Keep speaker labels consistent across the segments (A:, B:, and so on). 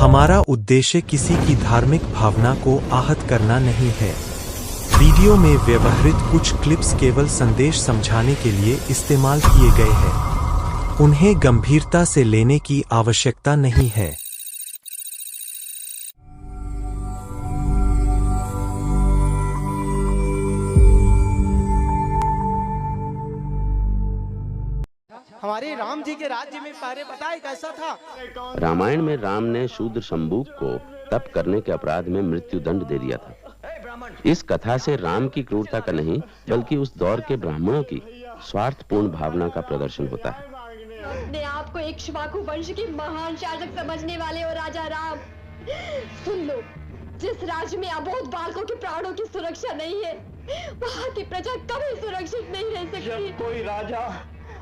A: हमारा उद्देश्य किसी की धार्मिक भावना को आहत करना नहीं है। वीडियो में व्यवहृत कुछ क्लिप्स केवल संदेश समझाने के लिए इस्तेमाल किए गए हैं। उन्हें गंभीरता से लेने की आवश्यकता नहीं है।
B: हमारे राम जी के राज्य में पहले बताए कैसा था।
C: रामायण में राम ने शूद्र शंबुक को तप करने के अपराध में मृत्यु दंड दे दिया था। इस कथा से राम की क्रूरता का नहीं बल्कि उस दौर के ब्राह्मणों की स्वार्थपूर्ण भावना का प्रदर्शन होता है।
D: अपने आप को इक्ष्वाकु वंश की महान शासक समझने वाले हो राजा राम, सुन लो, जिस राज्य में अबोध बालकों के प्राणों की सुरक्षा नहीं है, वहाँ की प्रजा कभी सुरक्षित नहीं रह सकती।
E: जब कोई राजा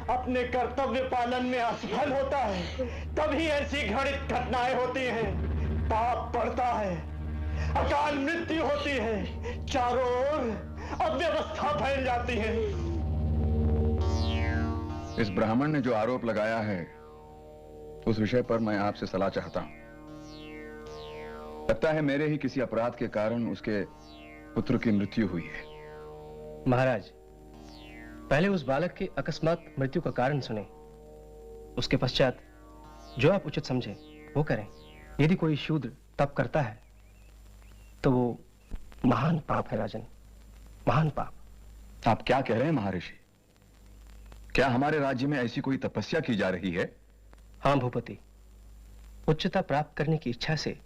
E: अपने कर्तव्य पालन में असफल होता है, तभी ऐसी घटित घटनाएं होती हैं। पाप बढ़ता है, अकाल मृत्यु होती है, चारों ओर अव्यवस्था फैल जाती है।
F: इस ब्राह्मण ने जो आरोप लगाया है, उस विषय पर मैं आपसे सलाह चाहता हूं। लगता है मेरे ही किसी अपराध के कारण उसके पुत्र की मृत्यु हुई है।
G: महाराज, पहले उस बालक की अकस्मात मृत्यु का कारण सुने, उसके पश्चात जो आप उचित समझे वो करें। यदि कोई शूद्र तप करता है तो वो महान पाप है राजन, महान पाप।
F: आप क्या कह रहे हैं महर्षि? क्या हमारे राज्य में ऐसी कोई तपस्या की जा रही है?
G: हाँ भूपति, उच्चता प्राप्त करने की इच्छा से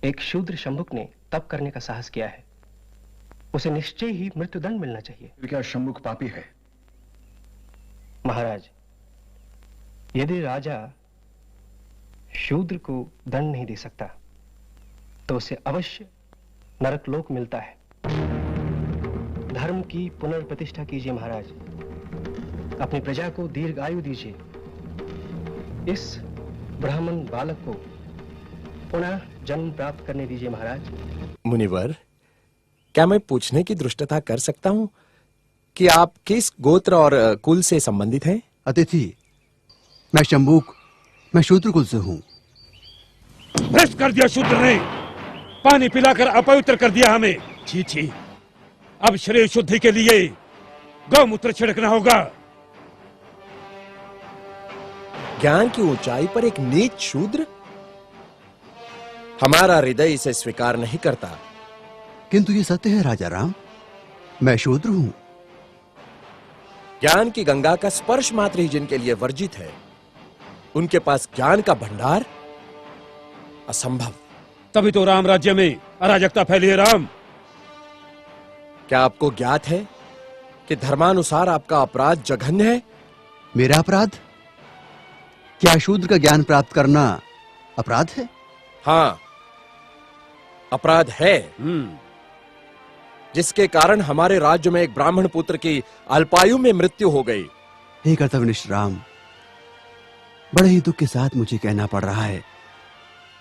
G: एक शूद्र शंभुक ने तप करने का साहस किया है। उसे निश्चय ही मृत्युदंड मिलना चाहिए।
F: क्या शंभुक पापी है?
G: महाराज, यदि राजा शूद्र को दंड नहीं दे सकता तो उसे अवश्य नरकलोक मिलता है। धर्म की पुनर्प्रतिष्ठा कीजिए महाराज, अपनी प्रजा को दीर्घ आयु दीजिए। इस ब्राह्मण बालक को पुनः जन्म प्राप्त करने दीजिए महाराज।
H: मुनिवर, क्या मैं पूछने की धृष्टता कर सकता हूं कि आप किस गोत्र और कुल से संबंधित हैं?
I: अतिथि, मैं शंभुक, मैं शूद्र कुल से हूं।
J: भ्रष्ट कर दिया शूद्र ने, पानी पिलाकर अपवित्र कर दिया हमें। छी छी, अब शरीर शुद्धि के लिए गौमूत्र छिड़कना होगा।
H: ज्ञान की ऊंचाई पर एक नीच शूद्र? हमारा हृदय इसे स्वीकार नहीं करता।
I: किंतु ये सत्य है राजा राम, मैं शूद्र हूं।
H: ज्ञान की गंगा का स्पर्श मात्र ही जिनके लिए वर्जित है, उनके पास ज्ञान का भंडार असंभव।
J: तभी तो राम राज्य में अराजकता फैली है। राम,
H: क्या आपको ज्ञात है कि धर्मानुसार आपका अपराध जघन्य है?
I: मेरा अपराध? क्या शूद्र का ज्ञान प्राप्त करना अपराध है?
H: हाँ, अपराध है, जिसके कारण हमारे राज्य में एक ब्राह्मण पुत्र की अल्पायु में मृत्यु हो गई।
I: हे कर्तव्यनिष्ठ राम, बड़े ही दुख के साथ मुझे कहना पड़ रहा है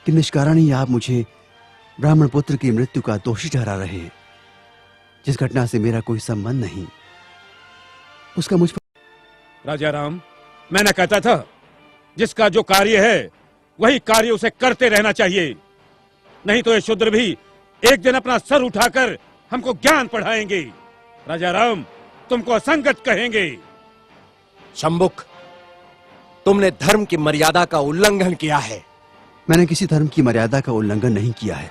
I: कि निष्कारण ही आप मुझे ब्राह्मण पुत्र की मृत्यु का दोषी ठहरा रहे हैं, जिस घटना से मेरा कोई संबंध नहीं, उसका मुझ पर।
J: राजा राम, मैं न कहता था जिसका जो कार्य है वही कार्य उसे करते रहना चाहिए, नहीं तो ये शूद्र भी एक दिन अपना सर उठाकर हमको ज्ञान पढ़ाएंगे। राजा राम, तुमको असंगत कहेंगे।
H: शंभुक, तुमने धर्म की मर्यादा का उल्लंघन किया है।
I: मैंने किसी धर्म की मर्यादा का उल्लंघन नहीं किया है।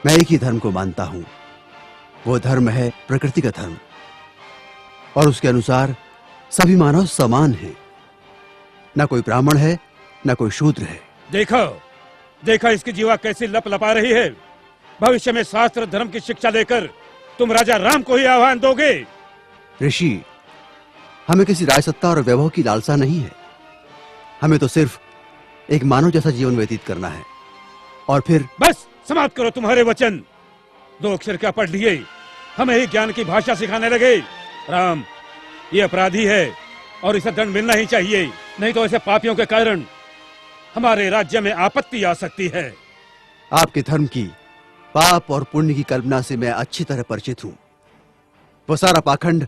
I: मैं एक ही धर्म को मानता हूं, वो धर्म है प्रकृति का धर्म, और उसके अनुसार सभी मानव समान हैं। न कोई ब्राह्मण है, न कोई शूद्र है।
J: देखो देखो इसकी जीवा कैसी लप लपा रही है। भविष्य में शास्त्र धर्म की शिक्षा लेकर तुम राजा राम को ही आह्वान दोगे।
I: ऋषि, हमें किसी राजसत्ता और वैभव की लालसा नहीं है। हमें तो सिर्फ एक मानव जैसा जीवन व्यतीत करना है, और फिर
J: बस समाप्त करो तुम्हारे वचन। 2 अक्षर क्या पढ़ लिए, हमें ही ज्ञान की भाषा सिखाने लगे। राम, ये अपराधी है और इसे दंड मिलना ही चाहिए, नहीं तो ऐसे पापियों के कारण हमारे राज्य में आपत्ति आ सकती है।
I: आपके धर्म की पाप और पुण्य की कल्पना से मैं अच्छी तरह परिचित हूं। वो सारा पाखंड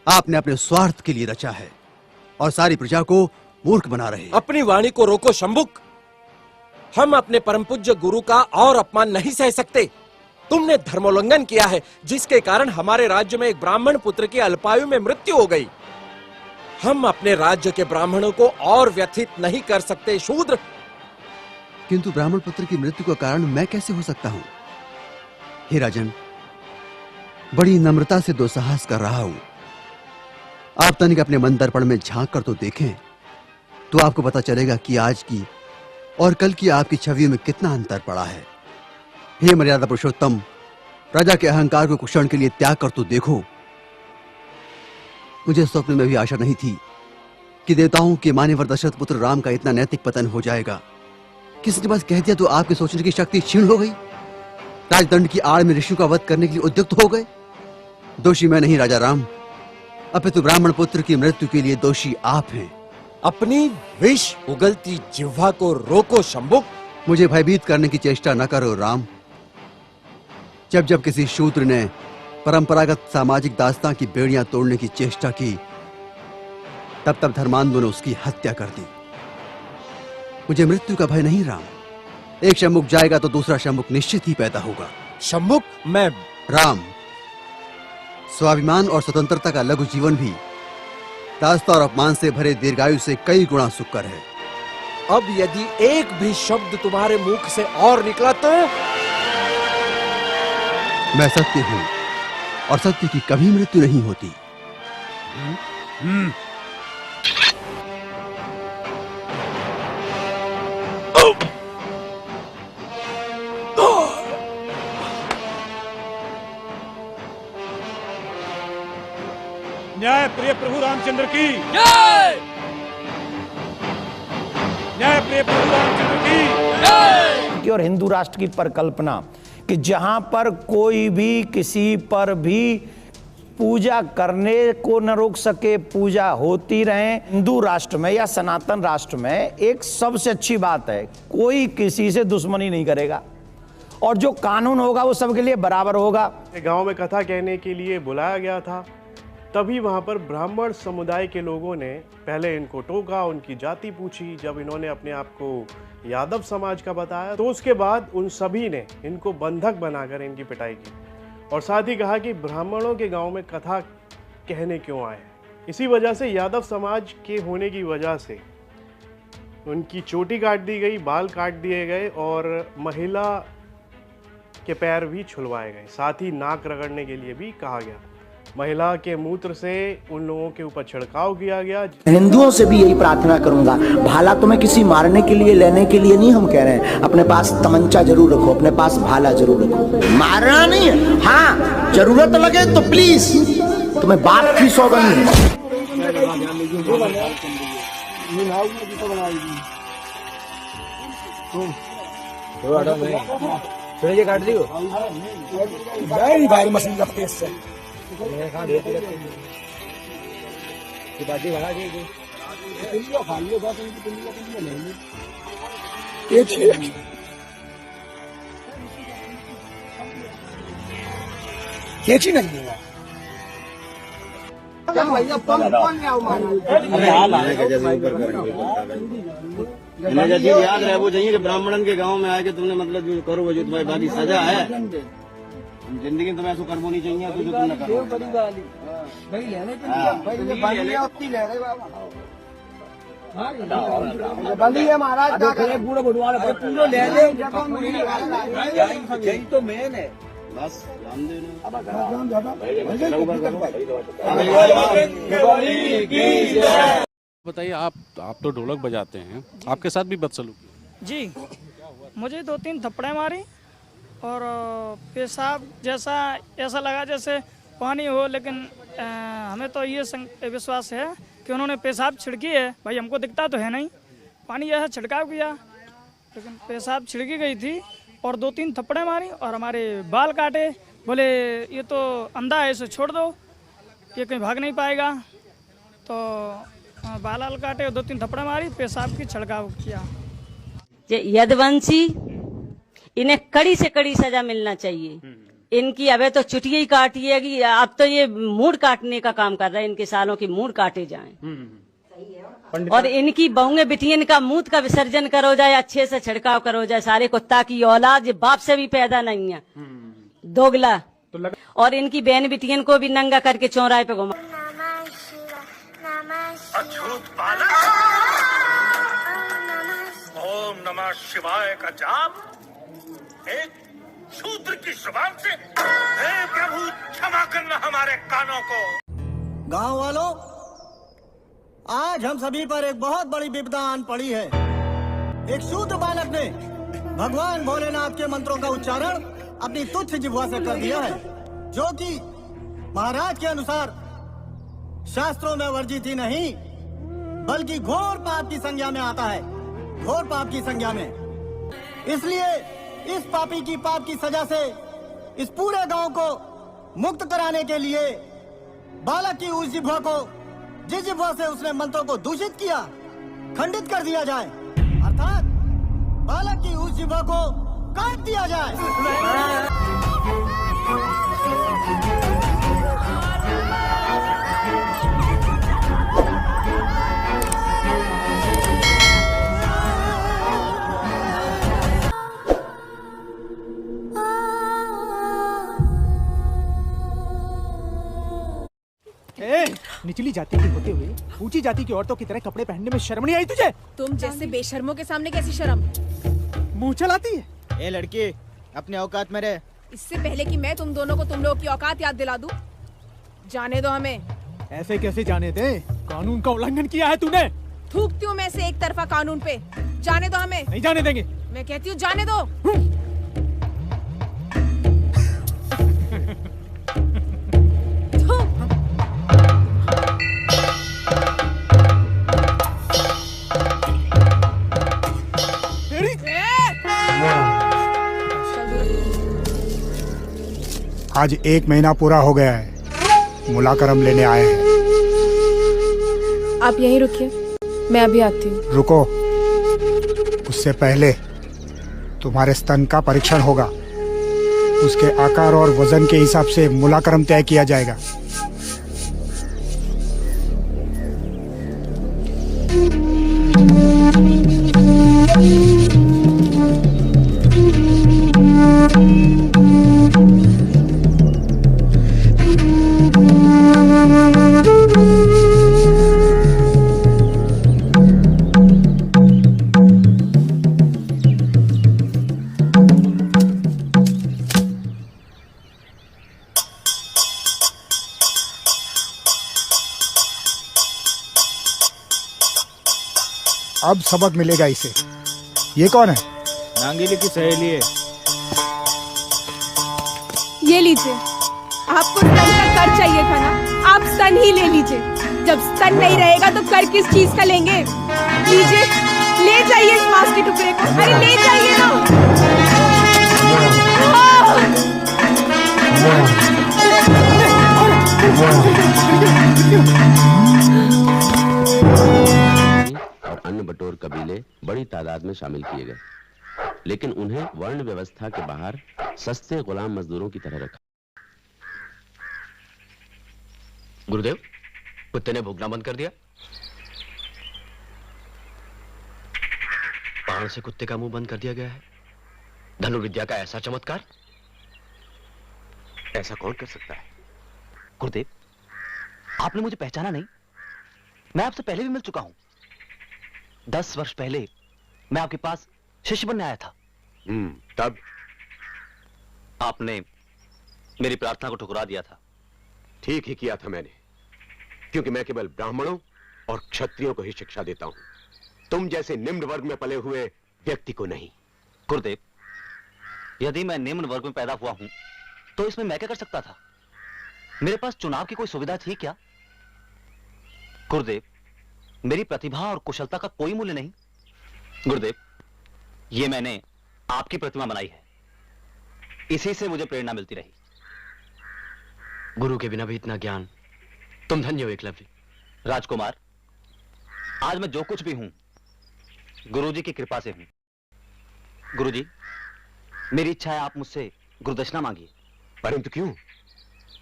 I: आपने अपने स्वार्थ के लिए रचा है और सारी प्रजा को मूर्ख बना रहे।
H: अपनी वाणी को रोको शंभुक। हम अपने परम पूज्य गुरु का और अपमान नहीं सह सकते। तुमने धर्मोल्लंघन किया है, जिसके कारण हमारे राज्य में एक ब्राह्मण पुत्र की अल्पायु में मृत्यु हो गई। हम अपने राज्य के ब्राह्मणों को और व्यथित नहीं कर सकते शूद्र।
I: किंतु ब्राह्मण पुत्र की मृत्यु का कारण मैं कैसे हो सकता हूं? हे राजन, बड़ी नम्रता से दुस्साहस कर रहा हूं। आप तनिक अपने मन दर्पण में झांक कर तो देखें, तो आपको पता चलेगा कि आज की और कल की आपकी छवि में कितना अंतर पड़ा है। हे मर्यादा पुरुषोत्तम, राजा के अहंकार को कुछ क्षण के लिए त्याग कर तो देखो। मुझे स्वप्न में भी आशा नहीं थी कि देवताओं के मान्यवर दशरथ पुत्र राम का इतना नैतिक पतन हो जाएगा। किसी ने बस कह दिया तो आपके सोचने की शक्ति क्षीण हो गई। राजदंड की आड़ में ऋषियों का वध करने के लिए उद्युक्त हो गए। दोषी मैं नहीं राजा राम, अपितु ब्राह्मण पुत्र की मृत्यु के लिए दोषी आप हैं।
H: अपनी विष उगलती जिह्वा को रोको शंभुक।
I: मुझे भयभीत करने की चेष्टा न करो राम। जब जब किसी शूद्र ने परंपरागत सामाजिक दास्तां की बेड़ियां तोड़ने की चेष्टा की, तब तब धर्मांधों ने उसकी हत्या कर दी। मुझे मृत्यु का भय नहीं राम। एक शंभुक जाएगा तो दूसरा शंभुक निश्चित ही पैदा होगा।
H: शंभुक मैं
I: राम, स्वाभिमान और स्वतंत्रता का लघु जीवन भी दास्ता और अपमान से भरे दीर्घायु से कई गुणा सुखकर है।
H: अब यदि एक भी शब्द तुम्हारे मुख से और निकला तो
I: मैं सत्य हूं और सत्य की कभी मृत्यु नहीं होती।
J: न्याय प्रिय प्रभु रामचंद्र की जय। न्याय प्रिय प्रभु रामचंद्र की जय।
K: और हिंदू राष्ट्र की परिकल्पना कि जहां पर कोई भी किसी पर भी पूजा करने को न रोक सके, पूजा होती रहे। हिंदू राष्ट्र में या सनातन राष्ट्र में एक सबसे अच्छी बात है, कोई किसी से दुश्मनी नहीं करेगा और जो कानून होगा वो सबके लिए बराबर होगा।
L: गांव में कथा कहने के लिए बुलाया गया था, तभी वहां पर ब्राह्मण समुदाय के लोगों ने पहले इनको टोका, उनकी जाति पूछी। जब इन्होंने अपने आप को यादव समाज का बताया तो उसके बाद उन सभी ने इनको बंधक बनाकर इनकी पिटाई की और साथ ही कहा कि ब्राह्मणों के गांव में कथा कहने क्यों आए। इसी वजह से यादव समाज के होने की वजह से उनकी चोटी काट दी गई, बाल काट दिए गए और महिला के पैर भी छुलवाए गए। साथ ही नाक रगड़ने के लिए भी कहा गया। महिला के मूत्र से उन लोगों के ऊपर छिड़काव किया गया।
K: हिंदुओं से भी यही प्रार्थना करूंगा, भाला तुम्हें किसी मारने के लिए लेने के लिए नहीं हम कह रहे हैं, अपने पास तमंचा जरूर रखो, अपने पास भाला जरूर रखो। मारना नहीं है, हाँ जरूरत लगे तो प्लीज, तुम्हें बाप की सौगंध है।
M: काट दियो मशीन का पेस से
N: याद रहे वो चाहिए कि ब्राह्मणन के गांव में आके तुमने मतलब जो करो वो जो तुम्हारी बाकी सजा है जिंदगी में तुम्हें ऐसा करना नहीं चाहिए तो जो तुमने करो बड़ी वाली भाई लेने के लिए भाई ले उतनी ले रहे बाबा बंदी है महाराज का बूढ़ा बुढ़वा पूरा ले ले यही तो मेन है बस ध्यान देना।
O: बताइए आप तो ढोलक बजाते हैं, आपके साथ भी बदसलूकी?
P: जी, मुझे 2-3 थप्पड़े मारी और पेशाब जैसा ऐसा लगा जैसे पानी हो, लेकिन हमें तो ये विश्वास है कि उन्होंने पेशाब छिड़की है। भाई हमको दिखता तो है नहीं, पानी जैसा छिड़काव किया, लेकिन पेशाब छिड़की गई थी और 2-3 थप्पड़े मारी और हमारे बाल काटे। बोले ये तो अंधा है, इसे छोड़ दो, ये कहीं भाग नहीं पाएगा। तो बाल काटे और 2-3 थप्पड़े मारी, पेशाब की छिड़काव किया।
Q: यदुवंशी, इन्हें कड़ी से कड़ी सजा मिलना चाहिए। इनकी अबे तो चुटिया ही काटी है कि अब तो ये मूड काटने का काम कर रहा है, इनके सालों की मूड काटे जाएं। और इनकी बहुएं बिटियन का मूत का विसर्जन करो जाए, अच्छे से छिड़काव करो जाए। सारे कुत्ता की औलाद ये बाप से भी पैदा नहीं है, दोगला। और इनकी बहन बिटियन को भी नंगा करके चौराहे पे घुमा।
R: ओम नमः शिवाय का जाप एक शूद्र की जुबान से। हे प्रभु क्षमा करना हमारे कानों को।
S: गांव वालों, आज हम सभी पर एक बहुत बड़ी विपदा आन पड़ी है। एक शूद्र बालक ने भगवान भोलेनाथ के मंत्रों का उच्चारण अपनी तुच्छ जिह्वा से कर दिया है, जो कि महाराज के अनुसार शास्त्रों में वर्जित ही नहीं बल्कि घोर पाप की संज्ञा में आता है, घोर पाप की संज्ञा में। इसलिए इस पापी की पाप की सजा से इस पूरे गांव को मुक्त कराने के लिए बालक की उस जिह्वा को, जिस जिह्वा से उसने मंत्रों को दूषित किया, खंडित कर दिया जाए, अर्थात बालक की उस जिह्वा को काट दिया जाए।
B: निचली जाति की होते हुए ऊंची जाति की औरतों की तरह कपड़े पहनने में शर्म नहीं आई तुझे?
T: तुम जैसे बेशर्मों के सामने कैसी शर्म?
B: मुंह चलाती है।
S: ए लड़की, अपने औकात में रह।
T: इससे पहले कि मैं तुम दोनों को तुम लोगों की औकात याद दिला दूं, जाने दो हमें।
B: ऐसे कैसे जाने दे? कानून का उल्लंघन किया है तूने।
T: थूकती हूँ मैं से एक तरफा कानून पे। जाने दो हमें।
B: नहीं जाने देंगे।
T: मैं कहती हूँ जाने दो।
U: आज 1 महीना पूरा हो गया है, मुलाकरम लेने आए हैं।
T: आप यहीं रुकिए, मैं अभी आती हूँ।
U: रुको, उससे पहले तुम्हारे स्तन का परीक्षण होगा। उसके आकार और वजन के हिसाब से मुलाकरम तय किया जाएगा। अब सबक मिलेगा इसे। ये कौन है?
S: नांगीली की सहेली है।
T: ये लीजिए, आपको स्तन का कर चाहिए था ना, आप स्तन ही ले लीजिए। जब स्तन नहीं रहेगा तो कर किस चीज का लेंगे? लीजिए, ले जाइए इस मांस के टुकड़े को। अरे ले जाइए ना।
C: और अन्य बटोर कबीले बड़ी तादाद में शामिल किए गए, लेकिन उन्हें वर्ण व्यवस्था के बाहर सस्ते गुलाम मजदूरों की तरह रखा।
V: गुरुदेव, कुत्ते ने भूखना बंद कर दिया। बाण से कुत्ते का मुंह बंद कर दिया गया है। धनुर्विद्या का ऐसा चमत्कार ऐसा कौन कर सकता है?
W: गुरुदेव, आपने मुझे पहचाना नहीं? मैं आपसे पहले भी मिल चुका हूं। 10 वर्ष पहले मैं आपके पास शिष्य बनने आया था।
V: तब आपने मेरी प्रार्थना को ठुकरा दिया था।
X: ठीक ही किया था मैंने, क्योंकि मैं केवल ब्राह्मणों और क्षत्रियों को ही शिक्षा देता हूं, तुम जैसे निम्न वर्ग में पले हुए व्यक्ति को नहीं।
W: गुरुदेव, यदि मैं निम्न वर्ग में पैदा हुआ हूं तो इसमें मैं क्या कर सकता था? मेरे पास चुनाव की कोई सुविधा थी क्या? गुरुदेव, मेरी प्रतिभा और कुशलता का कोई मूल्य नहीं।
V: गुरुदेव, ये मैंने आपकी प्रतिमा बनाई है, इसी से मुझे प्रेरणा मिलती रही। गुरु के बिना भी इतना ज्ञान, तुम धन्य हो एकलव्य।
W: राजकुमार, आज मैं जो कुछ भी हूं गुरुजी की कृपा से हूं। गुरुजी, मेरी इच्छा है आप मुझसे गुरुदक्षिणा मांगिए।
X: परंतु क्यों?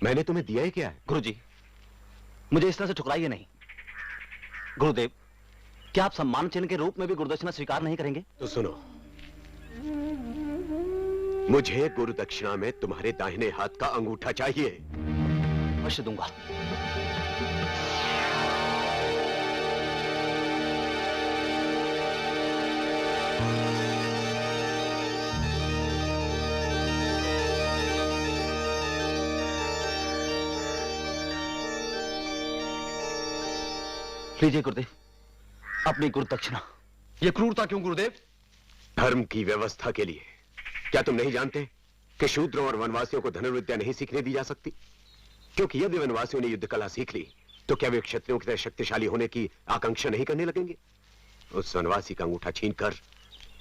X: मैंने तुम्हें दिया ही क्या है?
W: गुरुजी, मुझे इस तरह से ठुकराइए नहीं। गुरुदेव, क्या आप सम्मान चिन्ह के रूप में भी गुरुदक्षिणा स्वीकार नहीं करेंगे?
X: तो सुनो, मुझे गुरु दक्षिणा में तुम्हारे दाहिने हाथ का अंगूठा चाहिए।
W: अवश्य दूंगा। लीजिए गुरुदेव, अपनी गुरु दक्षिणा।
X: ये क्रूरता क्यों गुरुदेव? धर्म की व्यवस्था के लिए। क्या तुम नहीं जानते कि शूद्रों और वनवासियों को धनुर्विद्या नहीं सीखने दी जा सकती? क्योंकि यदि वनवासियों ने युद्ध कला सीख ली तो क्या वे क्षत्रियों की तरह शक्तिशाली होने की आकांक्षा नहीं करने लगेंगे? उस वनवासी का अंगूठा छीनकर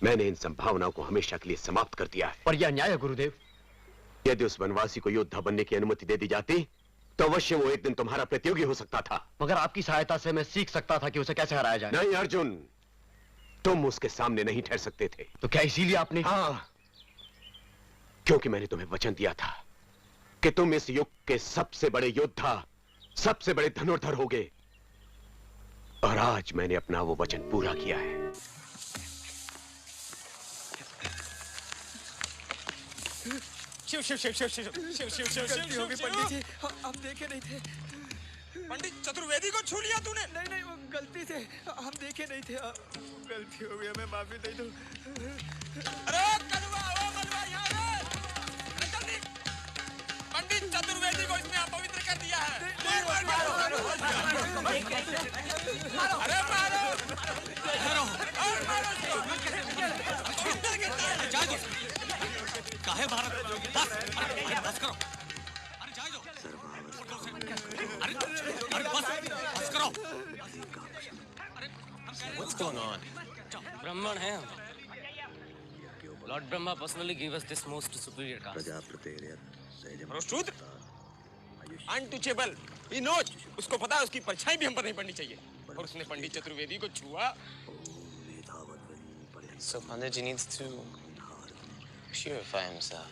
X: मैंने इन संभावनाओं को हमेशा के लिए समाप्त कर दिया है।
V: पर यह अन्याय है गुरुदेव।
X: यदि उस वनवासी को योद्धा बनने की अनुमति दे दी जाती तो अवश्य वो एक दिन तुम्हारा प्रतियोगी हो सकता था।
V: मगर आपकी सहायता से मैं सीख सकता था कि उसे कैसे हराया जाए।
X: नहीं अर्जुन, तुम उसके सामने नहीं ठहर सकते थे।
V: तो क्या इसीलिए आपने?
X: हाँ, क्योंकि मैंने तुम्हें वचन दिया था कि तुम इस युग के सबसे बड़े योद्धा, सबसे बड़े धनुर्धर होगे। और आज मैंने अपना वो वचन पूरा किया है।
H: शिव शिव शिव शिव शिव शिव शिव शिव
A: गलती हो गई पंडित जी, हम देखे नहीं थे।
H: पंडित चतुर्वेदी को छू लिया तूने?
A: नहीं नहीं, वो गलती से, हम देखे नहीं थे। गलती हो गई, हमें माफी दे दो।
H: अरे कलवा, ओ कलवा यहाँ आ, जल्दी। पंडित चतुर्वेदी को इसने अपवित्र कर दिया है। मारो, अरे मारो, और मारो इसको। काहे भारत बस करो। अरे जाए दो। अरे बस करो।
D: What's going on? ब्राह्मण हैं हम। Lord Brahma personally gave us this most superior caste.
H: और शूद्र अनटचेबल, he knows, उसको पता है उसकी परछाई भी हम पर नहीं पड़नी चाहिए। और उसने पंडित चतुर्वेदी को छुआ।
D: So Pandit needs to purify himself.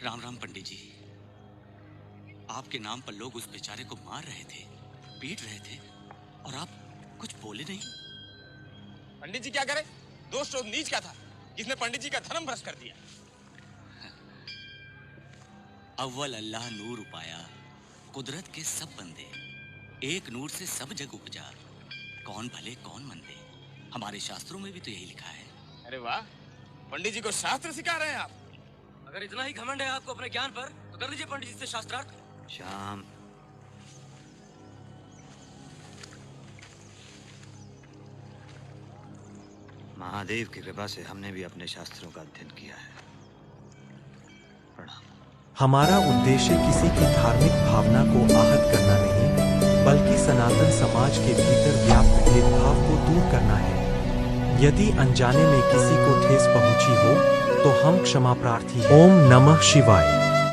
E: Ram Ram पंडित जी, आपके नाम पर लोग उस बेचारे को मार रहे थे, पीट रहे थे, और आप कुछ बोले नहीं।
H: पंडित जी क्या करे? दोष तो नीच का था जिसने पंडित जी का धर्म भ्रष्ट कर दिया।
E: अव्वल अल्लाह नूर उपाया, कुदरत के सब बंदे, एक नूर से सब जग उपजा, कौन भले कौन मंदे। हमारे शास्त्रों में भी तो यही लिखा है।
H: अरे वाह, पंडित जी को शास्त्र सिखा रहे हैं आप।
D: अगर इतना ही घमंड है आपको अपने ज्ञान पर, तो कर लीजिए पंडित जी से शास्त्रार्थ।
V: श्याम, महादेव की कृपा से हमने भी अपने शास्त्रों का अध्ययन किया है। प्रणाम।
F: हमारा उद्देश्य किसी की धार्मिक भावना को आहत करना नहीं, बल्कि सनातन समाज के भीतर व्याप्त भेदभाव को दूर करना है। यदि अनजाने में किसी को ठेस पहुंची हो तो हम क्षमा प्रार्थी हैं। ओम नमः शिवाय।